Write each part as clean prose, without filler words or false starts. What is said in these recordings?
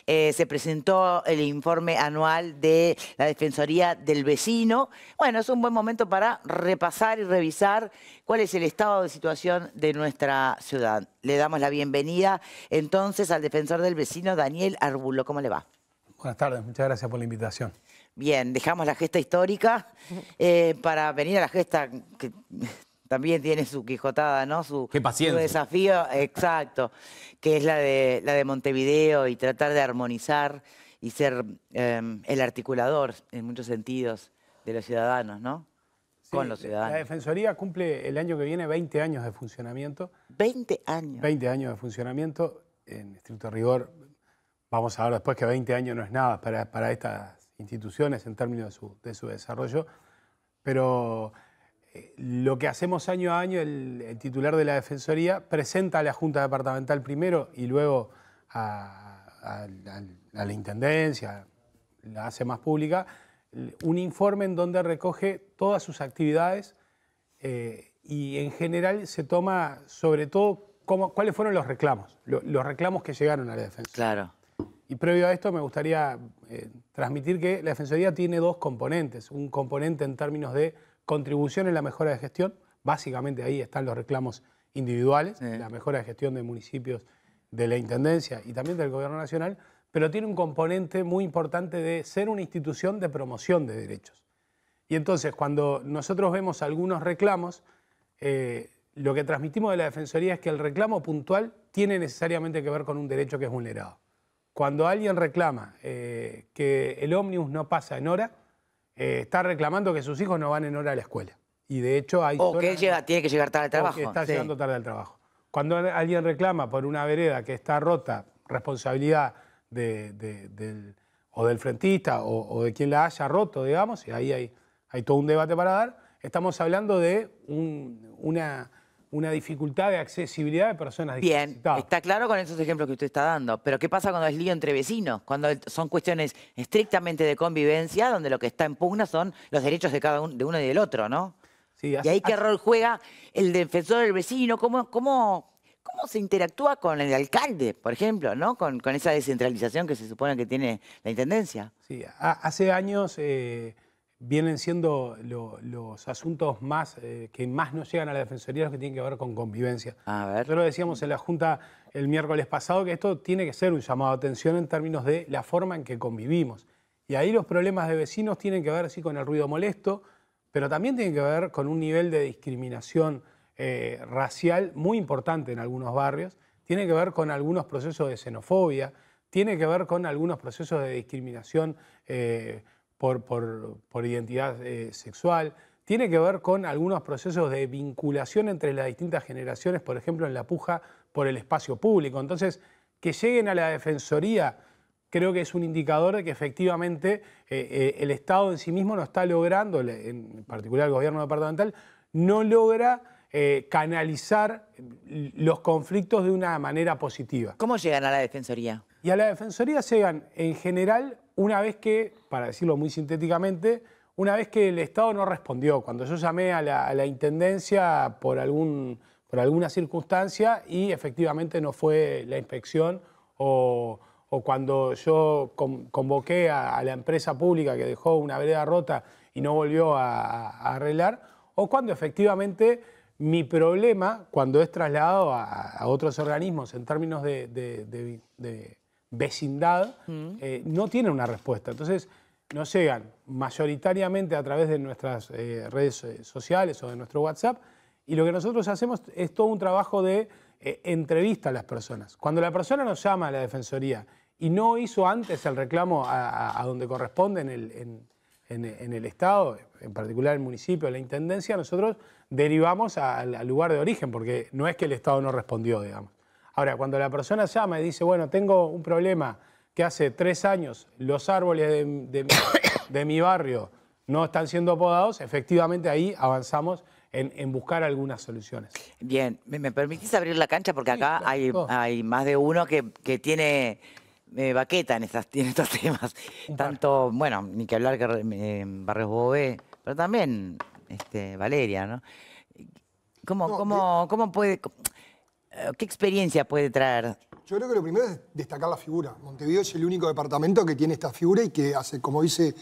Se presentó el informe anual de la Defensoría del Vecino. Bueno, es un buen momento para repasar y revisar cuál es el estado de situación de nuestra ciudad. Le damos la bienvenida entonces al defensor del vecino, Daniel Arbulo. ¿Cómo le va? Buenas tardes, muchas gracias por la invitación. Bien, dejamos la gesta histórica para venir a la gesta que también tiene su quijotada, ¿no? Qué paciencia. Su desafío, exacto, que es la de Montevideo y tratar de armonizar y ser el articulador en muchos sentidos de los ciudadanos, ¿no? Sí, con los ciudadanos. La Defensoría cumple el año que viene 20 años de funcionamiento. 20 años. 20 años de funcionamiento, en estricto rigor. Vamos a ver después que 20 años no es nada para estas instituciones en términos de su desarrollo, pero lo que hacemos año a año, el titular de la Defensoría presenta a la Junta Departamental primero y luego a la Intendencia, la hace más pública, un informe en donde recoge todas sus actividades y en general se toma sobre todo cuáles fueron los reclamos que llegaron a la Defensoría. Claro. Y previo a esto me gustaría transmitir que la Defensoría tiene dos componentes. Un componente en términos de contribución en la mejora de gestión. Básicamente ahí están los reclamos individuales, la mejora de gestión de municipios, de la Intendencia y también del Gobierno Nacional, pero tiene un componente muy importante de ser una institución de promoción de derechos. Y entonces cuando nosotros vemos algunos reclamos, lo que transmitimos de la Defensoría es que el reclamo puntual tiene necesariamente que ver con un derecho que es vulnerado. Cuando alguien reclama que el ómnibus no pasa en hora, está reclamando que sus hijos no van en hora a la escuela. Y de hecho hay O que él tiene que llegar tarde al trabajo. O que está llegando tarde al trabajo. Cuando alguien reclama por una vereda que está rota, responsabilidad o del frentista o de quien la haya roto, digamos, y ahí hay todo un debate para dar, estamos hablando de una dificultad de accesibilidad de personas discapacitadas. Bien, está claro con esos ejemplos que usted está dando, pero ¿qué pasa cuando es lío entre vecinos? Cuando son cuestiones estrictamente de convivencia, donde lo que está en pugna son los derechos de cada uno, de uno y del otro, ¿no? Sí, y ahí qué rol juega el defensor del vecino, cómo se interactúa con el alcalde, por ejemplo, ¿no? Con esa descentralización que se supone que tiene la Intendencia. Sí, hace años vienen siendo los asuntos que más nos llegan a la Defensoría los que tienen que ver con convivencia. A ver. Nosotros decíamos en la Junta el miércoles pasado que esto tiene que ser un llamado de atención en términos de la forma en que convivimos. Y ahí los problemas de vecinos tienen que ver, sí, con el ruido molesto, pero también tienen que ver con un nivel de discriminación racial muy importante en algunos barrios, tiene que ver con algunos procesos de xenofobia, tiene que ver con algunos procesos de discriminación por identidad sexual, tiene que ver con algunos procesos de vinculación entre las distintas generaciones, por ejemplo, en la puja por el espacio público. Entonces, que lleguen a la Defensoría creo que es un indicador de que efectivamente el Estado en sí mismo no está logrando, en particular el gobierno departamental, no logra canalizar los conflictos de una manera positiva. ¿Cómo llegan a la Defensoría? Y a la Defensoría llegan, en general, una vez que, para decirlo muy sintéticamente, una vez que el Estado no respondió. Cuando yo llamé a la Intendencia por alguna circunstancia y efectivamente no fue la inspección o cuando yo convoqué a la empresa pública que dejó una vereda rota y no volvió a arreglar, o cuando efectivamente mi problema, cuando es trasladado a otros organismos en términos de vecindad, no tiene una respuesta. Entonces nos llegan mayoritariamente a través de nuestras redes sociales o de nuestro WhatsApp, y lo que nosotros hacemos es todo un trabajo de entrevista a las personas. Cuando la persona nos llama a la Defensoría y no hizo antes el reclamo a donde corresponde en el Estado, en particular el municipio, la Intendencia, nosotros derivamos al lugar de origen, porque no es que el Estado no respondió, digamos. Ahora, cuando la persona llama y dice, bueno, tengo un problema que hace 3 años los árboles de mi barrio no están siendo podados, efectivamente ahí avanzamos en buscar algunas soluciones. Bien, ¿me permitís abrir la cancha? Porque acá sí, claro, hay más de uno que tiene baqueta en estos temas. Tanto, bueno, ni que hablar que Barrios Bové, pero también Valeria, ¿no? ¿Cómo puede, qué experiencia puede traer Yo creo que lo primero es destacar la figura. Montevideo es el único departamento que tiene esta figura y que hace, como dice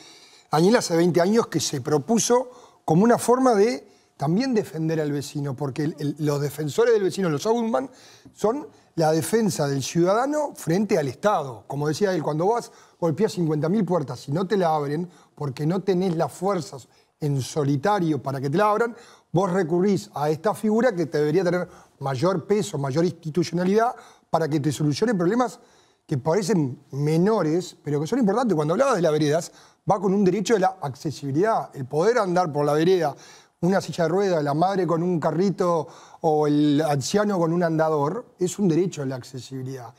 Daniel, hace 20 años que se propuso como una forma de también defender al vecino, porque los defensores del vecino, los ombudsman, son la defensa del ciudadano frente al Estado. Como decía él, cuando vas golpeas 50.000 puertas y no te la abren porque no tenés las fuerzas en solitario para que te la abran, vos recurrís a esta figura que te debería tener mayor peso, mayor institucionalidad para que te solucione problemas que parecen menores, pero que son importantes. Cuando hablabas de las veredas, va con un derecho de la accesibilidad, el poder andar por la vereda, una silla de ruedas, la madre con un carrito o el anciano con un andador, es un derecho a la accesibilidad.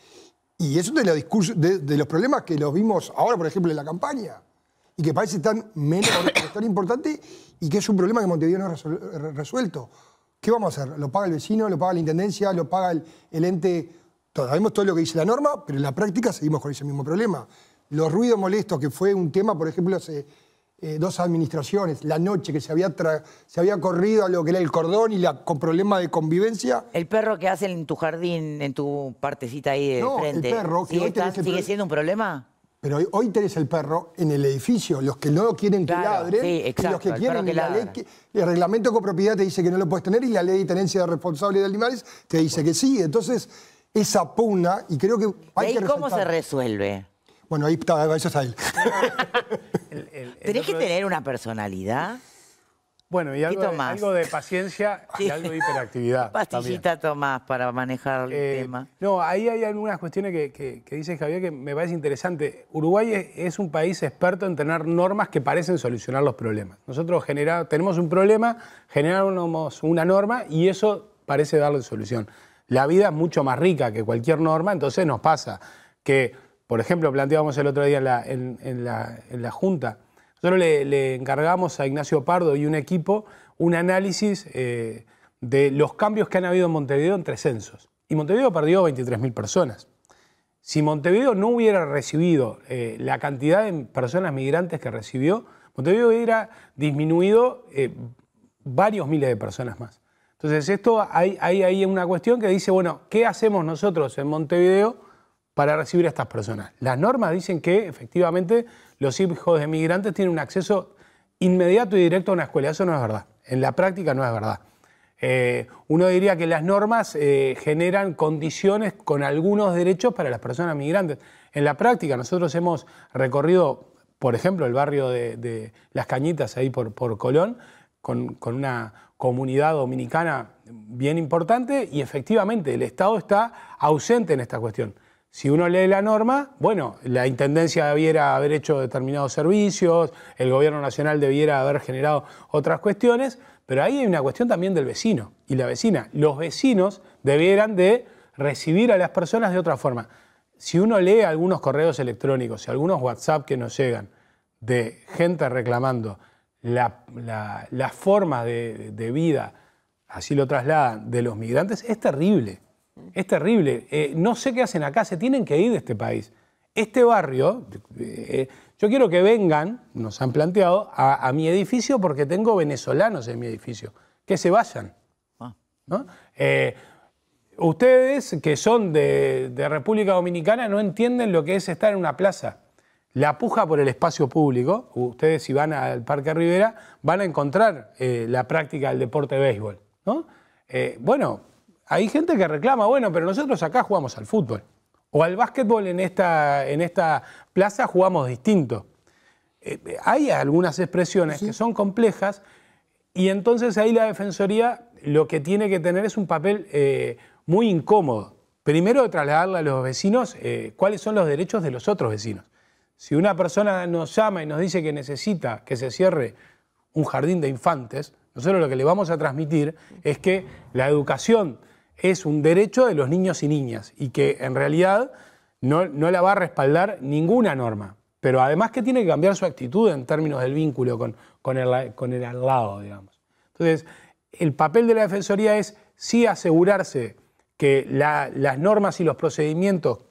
Y es uno de los problemas que los vimos ahora, por ejemplo, en la campaña, y que parece tan menor, pero tan importante, y que es un problema que Montevideo no ha resuelto. ¿Qué vamos a hacer? ¿Lo paga el vecino, lo paga la intendencia, lo paga el ente? Sabemos todo lo que dice la norma, pero en la práctica seguimos con ese mismo problema. Los ruidos molestos, que fue un tema, por ejemplo, hace 2 administraciones, la noche que se había corrido a lo que era el cordón y con problemas de convivencia. El perro que hacen en tu jardín, en tu partecita ahí de frente, el perro, que ¿sigue siendo un problema? Pero hoy tenés el perro en el edificio, los que no quieren que ladren, sí, exacto, y los que quieren que la ley, el reglamento de copropiedad te dice que no lo puedes tener y la ley de tenencia de responsable de animales te dice que sí. Entonces, esa pugna, y creo que hay que resaltar. ¿Cómo se resuelve? Bueno, ahí está, eso está él. ¿Tenés que tener una personalidad? Bueno, y algo de paciencia y algo de hiperactividad. Pastillita tomás para manejar el tema. No, ahí hay algunas cuestiones que dice Javier que me parece interesante. Uruguay es un país experto en tener normas que parecen solucionar los problemas. Nosotros tenemos un problema, generamos una norma y eso parece darle solución. La vida es mucho más rica que cualquier norma, entonces nos pasa que, por ejemplo, planteábamos el otro día en la Junta, nosotros le encargamos a Ignacio Pardo y un equipo un análisis de los cambios que han habido en Montevideo entre censos. Y Montevideo perdió 23.000 personas. Si Montevideo no hubiera recibido la cantidad de personas migrantes que recibió, Montevideo hubiera disminuido varios miles de personas más. Entonces, hay una cuestión que dice, bueno, ¿qué hacemos nosotros en Montevideo para recibir a estas personas? Las normas dicen que, efectivamente, los hijos de migrantes tienen un acceso inmediato y directo a una escuela. Eso no es verdad. En la práctica no es verdad. Uno diría que las normas generan condiciones con algunos derechos para las personas migrantes. En la práctica nosotros hemos recorrido, por ejemplo, el barrio de Las Cañitas, ahí por Colón, con una comunidad dominicana bien importante y efectivamente el Estado está ausente en esta cuestión. Si uno lee la norma, bueno, la Intendencia debiera haber hecho determinados servicios, el Gobierno Nacional debiera haber generado otras cuestiones, pero ahí hay una cuestión también del vecino y la vecina. Los vecinos debieran de recibir a las personas de otra forma. Si uno lee algunos correos electrónicos y algunos WhatsApp que nos llegan de gente reclamando la forma de vida, así lo trasladan, de los migrantes, es terrible. Es terrible. No sé qué hacen acá, se tienen que ir de este país. Este barrio, yo quiero que vengan, nos han planteado, a mi edificio porque tengo venezolanos en mi edificio. Que se vayan. ¿No? Ustedes, que son de República Dominicana, no entienden lo que es estar en una plaza. La puja por el espacio público, ustedes si van al Parque Rivera, van a encontrar la práctica del deporte de béisbol, ¿no? Bueno, hay gente que reclama, bueno, pero nosotros acá jugamos al fútbol. O al básquetbol en esta plaza jugamos distinto. Hay algunas expresiones que son complejas y entonces ahí la Defensoría lo que tiene que tener es un papel muy incómodo. Primero, trasladarle a los vecinos cuáles son los derechos de los otros vecinos. Si una persona nos llama y nos dice que necesita que se cierre un jardín de infantes, nosotros lo que le vamos a transmitir es que la educación es un derecho de los niños y niñas y que en realidad no la va a respaldar ninguna norma, pero además que tiene que cambiar su actitud en términos del vínculo con el al lado, digamos. Entonces, el papel de la Defensoría es sí asegurarse que las normas y los procedimientos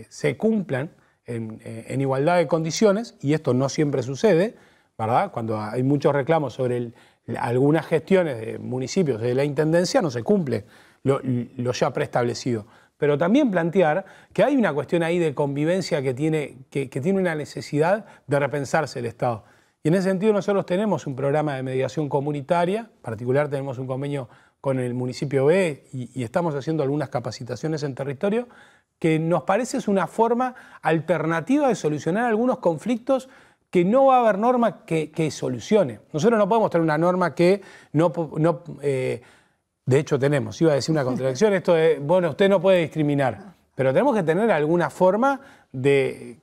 se cumplan en igualdad de condiciones, y esto no siempre sucede, ¿verdad? Cuando hay muchos reclamos sobre algunas gestiones de municipios de la Intendencia, no se cumple lo ya preestablecido. pero también plantear que hay una cuestión ahí de convivencia que tiene una necesidad de repensarse el Estado. Y en ese sentido nosotros tenemos un programa de mediación comunitaria, en particular tenemos un convenio con el municipio B y estamos haciendo algunas capacitaciones en territorio, que nos parece es una forma alternativa de solucionar algunos conflictos que no va a haber norma que solucione. Nosotros no podemos tener una norma que de hecho tenemos, iba a decir una contradicción, esto de, bueno, usted no puede discriminar, pero tenemos que tener alguna forma del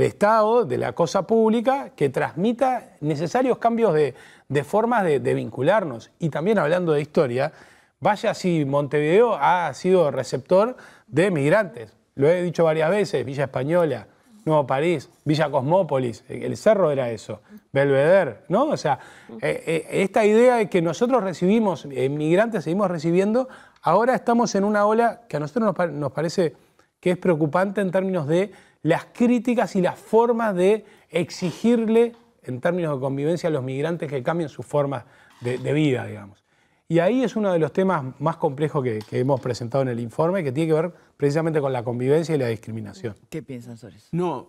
Estado, de la cosa pública, que transmita necesarios cambios de formas de vincularnos. Y también hablando de historia, vaya si Montevideo ha sido receptor de migrantes. Lo he dicho varias veces, Villa Española, Nuevo París, Villa Cosmópolis, el Cerro era eso, Belvedere, ¿no? O sea, esta idea de que nosotros recibimos migrantes, seguimos recibiendo, ahora estamos en una ola que a nosotros nos parece que es preocupante en términos de las críticas y las formas de exigirle, en términos de convivencia, a los migrantes que cambien sus formas de vida, digamos. Y ahí es uno de los temas más complejos que hemos presentado en el informe, que tiene que ver precisamente con la convivencia y la discriminación. ¿Qué piensan sobre eso? No,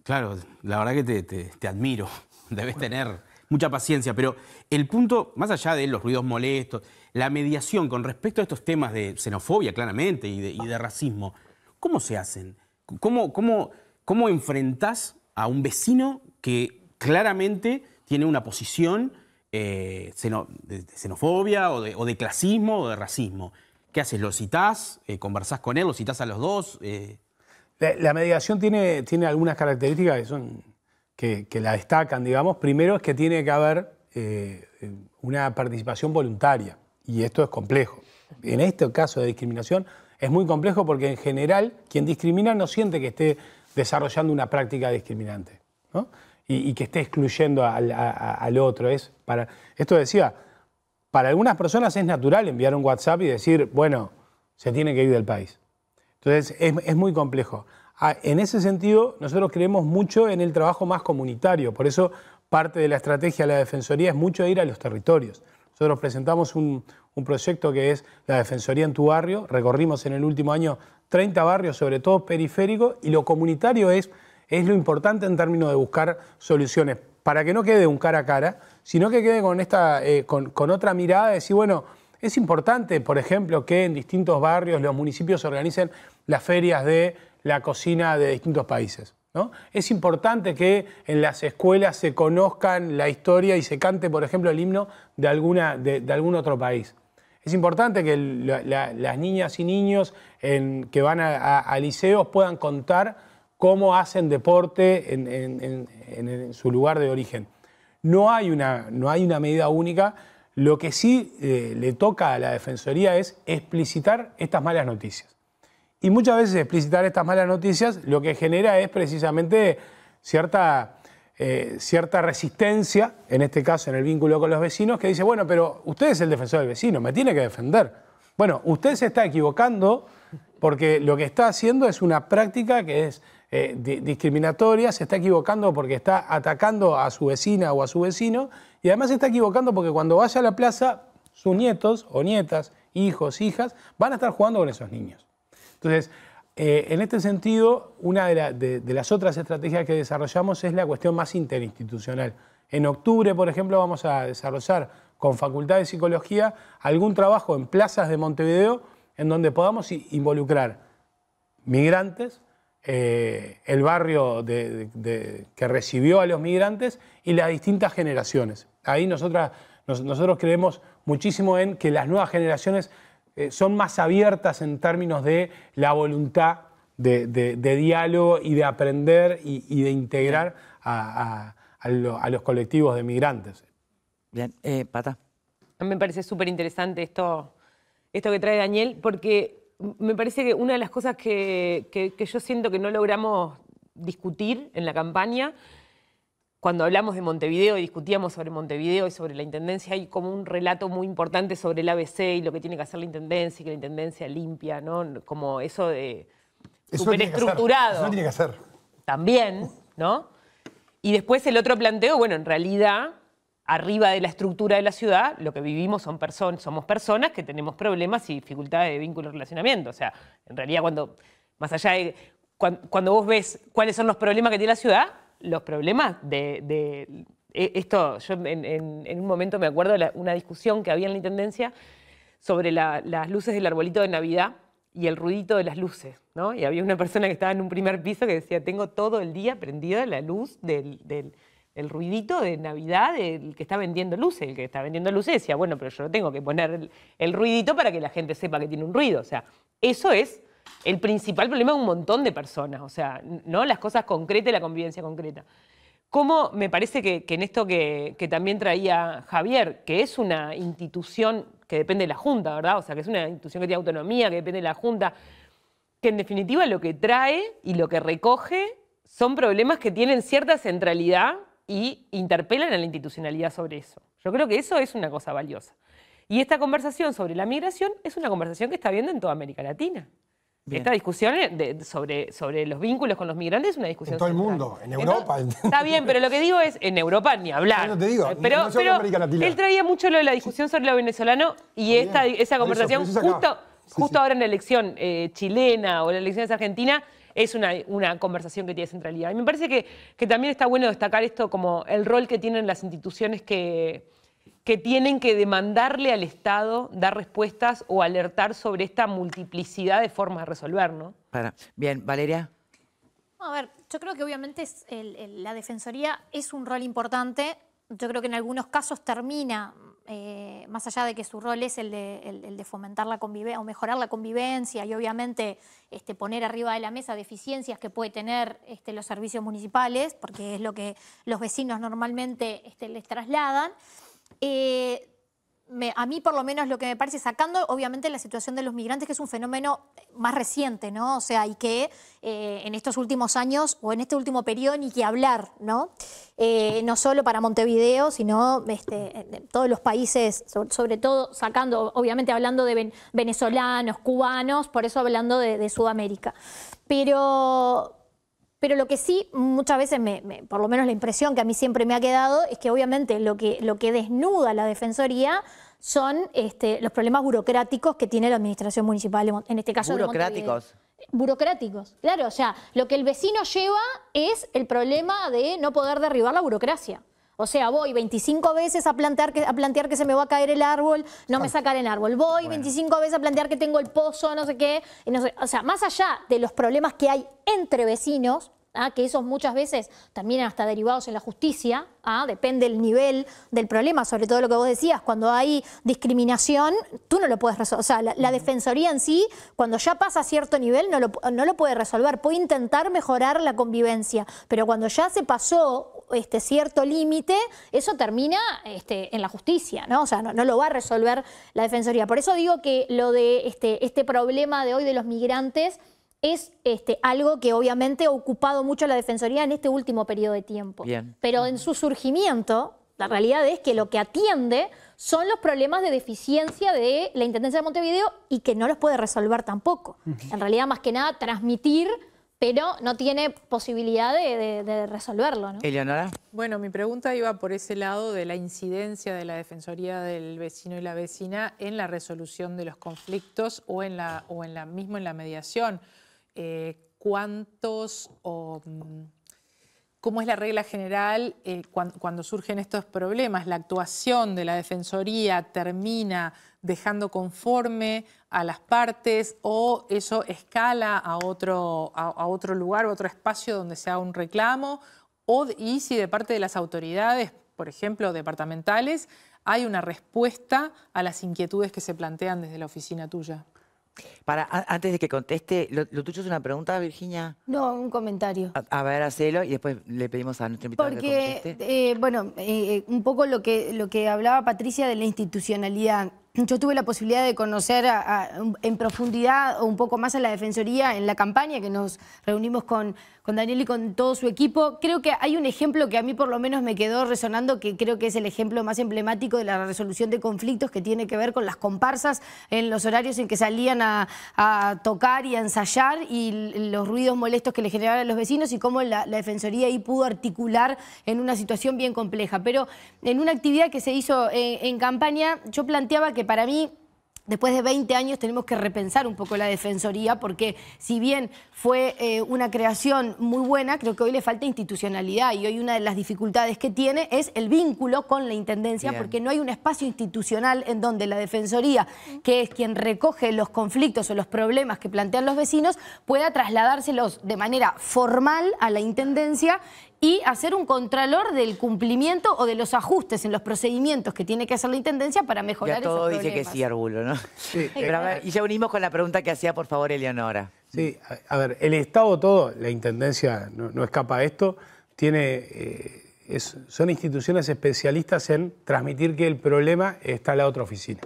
claro, la verdad que te admiro, debes tener mucha paciencia, pero el punto, más allá de los ruidos molestos, la mediación con respecto a estos temas de xenofobia, claramente, y de racismo, ¿cómo se hacen? ¿Cómo enfrentás a un vecino que claramente tiene una posición de xenofobia o de clasismo o de racismo? ¿Qué haces? ¿Lo citás? ¿Conversás con él? ¿Lo citás a los dos? La mediación tiene algunas características que son que la destacan, digamos. Primero es que tiene que haber una participación voluntaria, y esto es complejo. En este caso de discriminación es muy complejo porque en general quien discrimina no siente que esté desarrollando una práctica discriminante, ¿no? Y que esté excluyendo al otro. Esto decía, para algunas personas es natural enviar un WhatsApp y decir, bueno, se tiene que ir del país. Entonces es muy complejo. En ese sentido, nosotros creemos mucho en el trabajo más comunitario. Por eso parte de la estrategia de la Defensoría es mucho ir a los territorios. Nosotros presentamos un proyecto que es la Defensoría en tu barrio. Recorrimos en el último año 30 barrios, sobre todo periféricos, y lo comunitario es lo importante en términos de buscar soluciones, para que no quede un cara a cara, sino que quede con otra mirada de decir, bueno, es importante, por ejemplo, que en distintos barrios los municipios organicen las ferias de la cocina de distintos países, ¿no? Es importante que en las escuelas se conozcan la historia y se cante, por ejemplo, el himno de algún otro país. Es importante que las niñas y niños que van a liceos puedan contar cómo hacen deporte en su lugar de origen. No hay una medida única. Lo que sí le toca a la Defensoría es explicitar estas malas noticias. Y muchas veces explicitar estas malas noticias lo que genera es precisamente cierta resistencia, en este caso en el vínculo con los vecinos, que dice, bueno, pero usted es el defensor del vecino, me tiene que defender. Bueno, usted se está equivocando porque lo que está haciendo es una práctica que es discriminatoria, se está equivocando porque está atacando a su vecina o a su vecino, y además se está equivocando porque cuando vaya a la plaza, sus nietos o nietas, hijos, hijas, van a estar jugando con esos niños. Entonces, en este sentido, una de las otras estrategias que desarrollamos es la cuestión más interinstitucional. En octubre, por ejemplo, vamos a desarrollar con Facultad de Psicología algún trabajo en plazas de Montevideo en donde podamos involucrar migrantes, el barrio que recibió a los migrantes y las distintas generaciones. Ahí nosotros creemos muchísimo en que las nuevas generaciones son más abiertas en términos de la voluntad de diálogo y de aprender y de integrar a los colectivos de migrantes. Bien, Pata. A mí me parece súper interesante esto que trae Daniel, porque me parece que una de las cosas que yo siento que no logramos discutir en la campaña, cuando hablamos de Montevideo y discutíamos sobre Montevideo y sobre la Intendencia, hay como un relato muy importante sobre el ABC y lo que tiene que hacer la Intendencia y que la Intendencia limpia, ¿no? Como eso de superestructurado. Eso no tiene que hacer. También, ¿no? Y después el otro planteo, bueno, en realidad arriba de la estructura de la ciudad, lo que vivimos somos personas que tenemos problemas y dificultades de vínculo y relacionamiento. O sea, en realidad más allá de cuando vos ves cuáles son los problemas que tiene la ciudad, los problemas esto, yo en un momento me acuerdo una discusión que había en la Intendencia sobre las luces del arbolito de Navidad y el ruidito de las luces, ¿no? Y había una persona que estaba en un primer piso que decía, tengo todo el día prendida la luz el ruidito de Navidad del que está vendiendo luces. El que está vendiendo luces decía, bueno, pero yo no tengo que poner el ruidito para que la gente sepa que tiene un ruido. O sea, eso es el principal problema de un montón de personas. O sea, no las cosas concretas y la convivencia concreta. Como me parece que en esto que también traía Javier, que es una institución que depende de la Junta, ¿verdad? O sea, que es una institución que tiene autonomía, que depende de la Junta, que en definitiva lo que trae y lo que recoge son problemas que tienen cierta centralidad y interpelan a la institucionalidad sobre eso. Yo creo que eso es una cosa valiosa. Y esta conversación sobre la migración es una conversación que está habiendo en toda América Latina. Bien. Esta discusión sobre los vínculos con los migrantes es una discusión en todo central. el mundo, en Europa. Está bien, pero lo que digo es, en Europa ni hablar. No te digo, pero, no solo en América Latina. Él traía mucho lo de la discusión sobre lo venezolano y esa conversación justo ahora en la elección chilena o la elección argentina es una conversación que tiene centralidad. Y me parece que también está bueno destacar esto como el rol que tienen las instituciones que tienen que demandarle al Estado dar respuestas o alertar sobre esta multiplicidad de formas de resolver, ¿no? Bien, Valeria. A ver, yo creo que obviamente la Defensoría es un rol importante. Yo creo que en algunos casos termina, más allá de que su rol es el de fomentar la convivencia o mejorar la convivencia y obviamente poner arriba de la mesa deficiencias que puede tener los servicios municipales, porque es lo que los vecinos normalmente les trasladan. A mí por lo menos lo que me parece, sacando obviamente la situación de los migrantes, que es un fenómeno más reciente, ¿no? O sea, y que en estos últimos años o en este último periodo ni que hablar, ¿no? No solo para Montevideo, sino en todos los países, sobre todo sacando, obviamente hablando de venezolanos, cubanos, por eso hablando de Sudamérica. Pero lo que sí, muchas veces, por lo menos la impresión que a mí siempre me ha quedado, es que obviamente lo que desnuda la Defensoría son los problemas burocráticos que tiene la administración municipal, en este caso ¿Burocráticos? Burocráticos, claro. O sea, lo que el vecino lleva es el problema de no poder derribar la burocracia. O sea, voy 25 veces a plantear que se me va a caer el árbol, no me sacan el árbol. Voy 25 veces a plantear que tengo el pozo, no sé qué. O sea, más allá de los problemas que hay entre vecinos, que esos muchas veces terminan hasta derivados en la justicia, depende del nivel del problema, sobre todo lo que vos decías, cuando hay discriminación, tú no lo puedes resolver. O sea, la Defensoría en sí, cuando ya pasa a cierto nivel, no lo puede resolver. Puede intentar mejorar la convivencia, pero cuando ya se pasó cierto límite, eso termina en la justicia, ¿no? O sea, no lo va a resolver la Defensoría. Por eso digo que lo de este problema de hoy de los migrantes es algo que obviamente ha ocupado mucho la Defensoría en este último periodo de tiempo. Bien. Pero en su surgimiento, la realidad es que lo que atiende son los problemas de deficiencia de la Intendencia de Montevideo y que no los puede resolver tampoco. En realidad, más que nada, transmitir, pero no tiene posibilidad de resolverlo, ¿no? Eleonora. Bueno, mi pregunta iba por ese lado de la incidencia de la Defensoría del vecino y la vecina en la resolución de los conflictos o en la mediación. ¿Cómo es la regla general cuando surgen estos problemas? ¿La actuación de la Defensoría termina dejando conforme a las partes o eso escala a otro lugar, a otro espacio donde se haga un reclamo? Y si de parte de las autoridades, por ejemplo, departamentales, hay una respuesta a las inquietudes que se plantean desde la oficina tuya. Antes de que conteste, ¿lo tuyo es una pregunta, Virginia? No, un comentario. A ver, hacelo y después le pedimos a nuestro invitado que conteste. Porque, un poco lo que hablaba Patricia de la institucionalidad. Yo tuve la posibilidad de conocer en profundidad o un poco más a la Defensoría en la campaña, que nos reunimos con Daniel y con todo su equipo. Creo que hay un ejemplo que a mí por lo menos me quedó resonando, que creo que es el ejemplo más emblemático de la resolución de conflictos, que tiene que ver con las comparsas en los horarios en que salían a tocar y a ensayar, y los ruidos molestos que le generaban a los vecinos, y cómo la Defensoría ahí pudo articular en una situación bien compleja. Pero en una actividad que se hizo en campaña, yo planteaba que para mí, después de 20 años tenemos que repensar un poco la Defensoría, porque si bien fue una creación muy buena, creo que hoy le falta institucionalidad, y hoy una de las dificultades que tiene es el vínculo con la Intendencia. Bien. Porque no hay un espacio institucional en donde la Defensoría, que es quien recoge los conflictos o los problemas que plantean los vecinos, pueda trasladárselos de manera formal a la Intendencia y hacer un contralor del cumplimiento o de los ajustes en los procedimientos que tiene que hacer la Intendencia para mejorar esos problemas. Ya todo dice que sí, Arbulo, ¿no? Sí. Pero a ver, y ya unimos con la pregunta que hacía, por favor, Eleonora. Sí, a ver, el Estado todo, la Intendencia no escapa a esto, son instituciones especialistas en transmitir que el problema está en la otra oficina.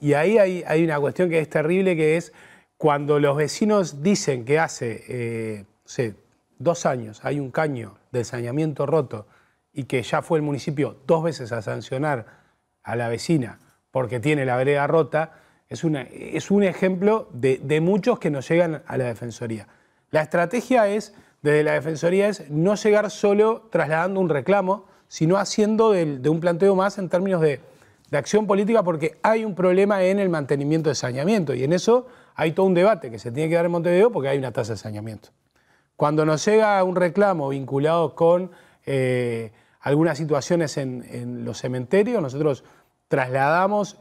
Y ahí hay una cuestión que es terrible, que es cuando los vecinos dicen que hace, 2 años hay un caño de saneamiento roto y que ya fue el municipio 2 veces a sancionar a la vecina porque tiene la vereda rota, es un ejemplo de muchos que nos llegan a la Defensoría. La estrategia desde la Defensoría es no llegar solo trasladando un reclamo, sino haciendo de un planteo más en términos de acción política, porque hay un problema en el mantenimiento de saneamiento, y en eso hay todo un debate que se tiene que dar en Montevideo porque hay una tasa de saneamiento. Cuando nos llega un reclamo vinculado con algunas situaciones en los cementerios, nosotros trasladamos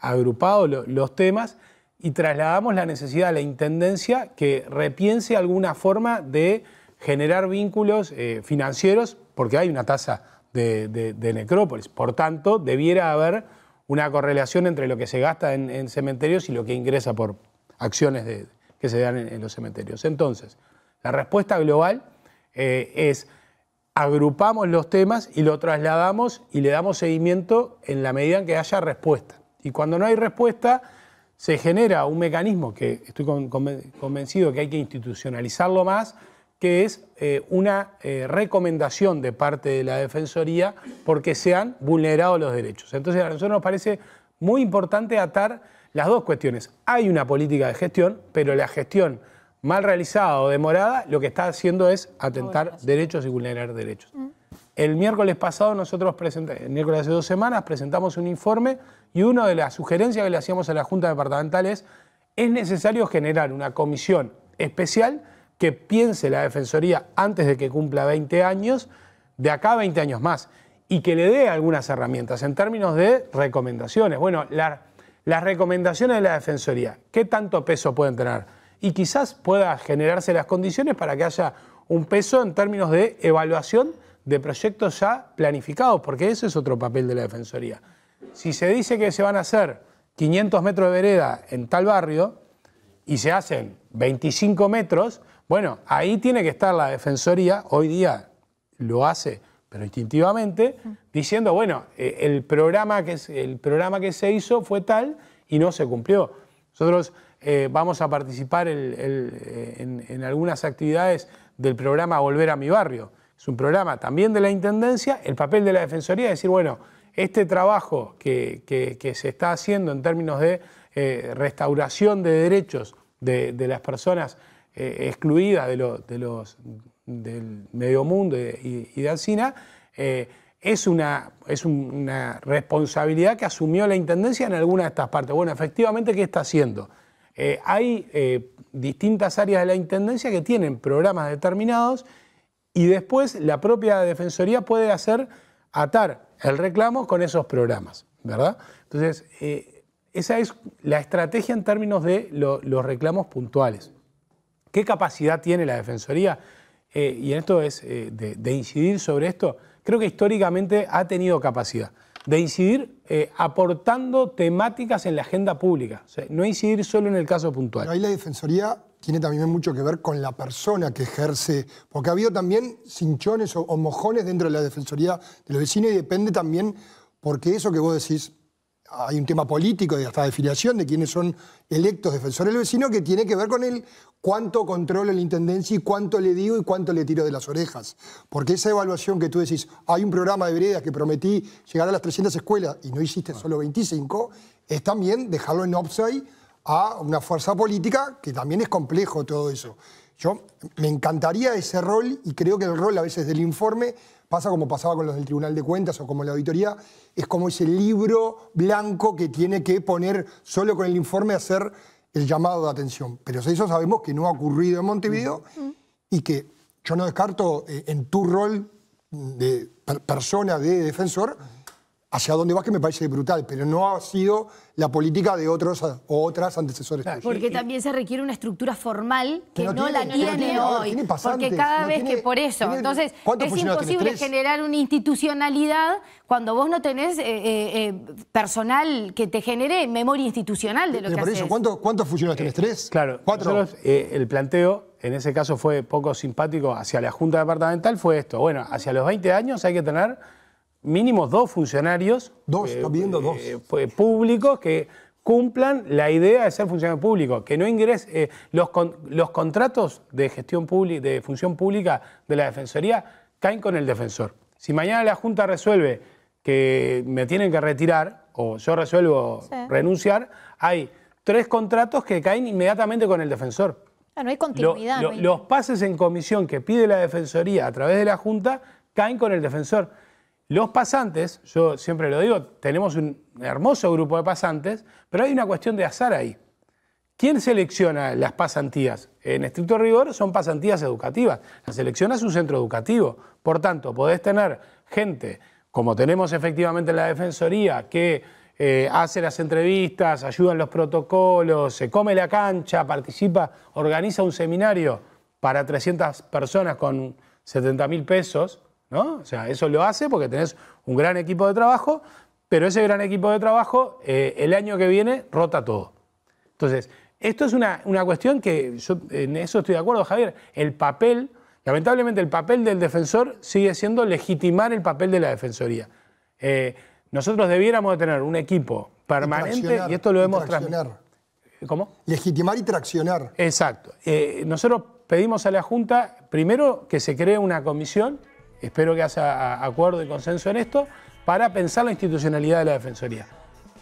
agrupados los temas y trasladamos la necesidad a la Intendencia que repiense alguna forma de generar vínculos financieros, porque hay una tasa de necrópolis. Por tanto, debiera haber una correlación entre lo que se gasta en cementerios y lo que ingresa por acciones que se dan en los cementerios. Entonces, la respuesta global es agrupamos los temas y lo trasladamos y le damos seguimiento en la medida en que haya respuesta. Y cuando no hay respuesta, se genera un mecanismo que estoy convencido que hay que institucionalizarlo más, que es una recomendación de parte de la Defensoría porque se han vulnerado los derechos. Entonces a nosotros nos parece muy importante atar las dos cuestiones. Hay una política de gestión, pero la gestión mal realizada o demorada, lo que está haciendo es atentar derechos y vulnerar derechos. El miércoles pasado nosotros el miércoles hace 2 semanas, presentamos un informe y una de las sugerencias que le hacíamos a la Junta Departamental es necesario generar una comisión especial que piense la Defensoría antes de que cumpla 20 años, de acá a 20 años más, y que le dé algunas herramientas en términos de recomendaciones. Bueno, las recomendaciones de la Defensoría, ¿qué tanto peso pueden tener? Y quizás pueda generarse las condiciones para que haya un peso en términos de evaluación de proyectos ya planificados, porque ese es otro papel de la Defensoría. Si se dice que se van a hacer 500 metros de vereda en tal barrio y se hacen 25 metros, bueno, ahí tiene que estar la Defensoría, hoy día lo hace, pero instintivamente, diciendo, bueno, el programa que se hizo fue tal y no se cumplió. Nosotros vamos a participar en algunas actividades del programa Volver a mi Barrio. Es un programa también de la Intendencia. El papel de la Defensoría es decir, bueno, este trabajo que se está haciendo en términos de restauración de derechos de las personas excluidas del medio mundo y de Alsina, es una responsabilidad que asumió la Intendencia en alguna de estas partes. Bueno, efectivamente, ¿qué está haciendo? Hay distintas áreas de la Intendencia que tienen programas determinados y después la propia Defensoría puede atar el reclamo con esos programas, ¿verdad? Entonces, esa es la estrategia en términos de los reclamos puntuales. ¿Qué capacidad tiene la Defensoría? Y en esto es de incidir sobre esto. Creo que históricamente ha tenido capacidad de incidir aportando temáticas en la agenda pública. O sea, no incidir solo en el caso puntual. Pero ahí la Defensoría tiene también mucho que ver con la persona que ejerce, porque ha habido también cinchones o mojones dentro de la Defensoría de los vecinos y depende también, porque eso que vos decís, hay un tema político y hasta de filiación de quienes son electos defensores del vecino que tiene que ver con el cuánto controlo la intendencia y cuánto le digo y cuánto le tiro de las orejas. Porque esa evaluación que tú decís, hay un programa de veredas que prometí llegar a las 300 escuelas y no hiciste solo 25, es también dejarlo en offside a una fuerza política, que también es complejo todo eso. Me encantaría ese rol, y creo que el rol a veces del informe pasa como pasaba con los del Tribunal de Cuentas o como la auditoría, es como ese libro blanco que tiene que poner solo con el informe hacer el llamado de atención. Pero eso sabemos que no ha ocurrido en Montevideo y que yo no descarto en tu rol de persona de defensor hacia dónde vas, que me parece brutal, pero no ha sido la política de otros o otras antecesores. Porque también se requiere una estructura formal que no la tiene tiene hoy. Tiene pasantes, porque cada no vez tiene- que por eso, tiene- entonces ¿cuántos es funcionarios imposible tenés? ¿3? generar una institucionalidad cuando vos no tenés personal que te genere memoria institucional de lo Pero que por haces. eso, ¿cuántos funcionarios tenés? ¿3? Claro, 4. nosotros, el planteo, en ese caso fue poco simpático hacia la Junta Departamental, fue esto. Bueno, hacia los 20 años hay que tener mínimo 2 funcionarios Están pidiendo 2. Públicos que cumplan la idea de ser funcionario público, que no ingrese los contratos de gestión pública, de función pública de la Defensoría caen con el defensor. Si mañana la Junta resuelve que me tienen que retirar o yo resuelvo renunciar, hay 3 contratos que caen inmediatamente con el defensor. No hay continuidad. no hay- Los pases en comisión que pide la Defensoría a través de la Junta caen con el defensor. Los pasantes, yo siempre lo digo, tenemos un hermoso grupo de pasantes, pero hay una cuestión de azar ahí. ¿Quién selecciona las pasantías? En estricto rigor son pasantías educativas. Las selecciona su centro educativo. Por tanto, podés tener gente, como tenemos efectivamente en la Defensoría, que hace las entrevistas, ayuda en los protocolos, se come la cancha, participa, organiza un seminario para 300 personas con 70.000 pesos, ¿no? O sea, eso lo hace porque tenés un gran equipo de trabajo, pero ese gran equipo de trabajo el año que viene rota todo. Entonces, esto es una cuestión que yo en eso estoy de acuerdo, Javier. El papel, lamentablemente el papel del defensor sigue siendo legitimar el papel de la Defensoría. Nosotros debiéramos de tener un equipo permanente y esto lo hemos transmitido. ¿Cómo? Legitimar y traccionar. Exacto. Nosotros pedimos a la Junta, primero, que se cree una comisión, espero que haya acuerdo y consenso en esto, para pensar la institucionalidad de la Defensoría.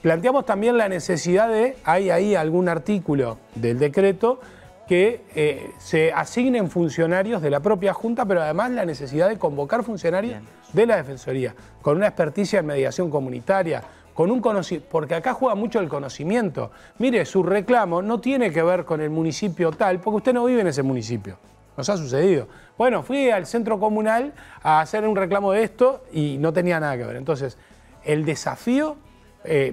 Planteamos también la necesidad de, hay ahí algún artículo del decreto que se asignen funcionarios de la propia Junta, pero además la necesidad de convocar funcionarios de la Defensoría, con una experticia en mediación comunitaria, con un conocimiento, porque acá juega mucho el conocimiento. Mire, su reclamo no tiene que ver con el municipio tal, porque usted no vive en ese municipio. Nos ha sucedido. Bueno, fui al centro comunal a hacer un reclamo de esto y no tenía nada que ver. Entonces, el desafío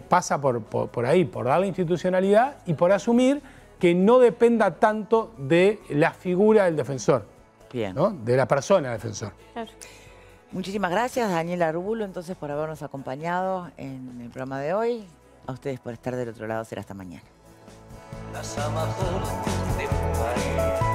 pasa por ahí, por darle institucionalidad y por asumir que no dependa tanto de la figura del defensor, Bien. ¿no? De la persona defensor. Claro. Muchísimas gracias, Daniel Arbulo, entonces, por habernos acompañado en el programa de hoy. A ustedes por estar del otro lado. Será hasta mañana. Las amapolas de París.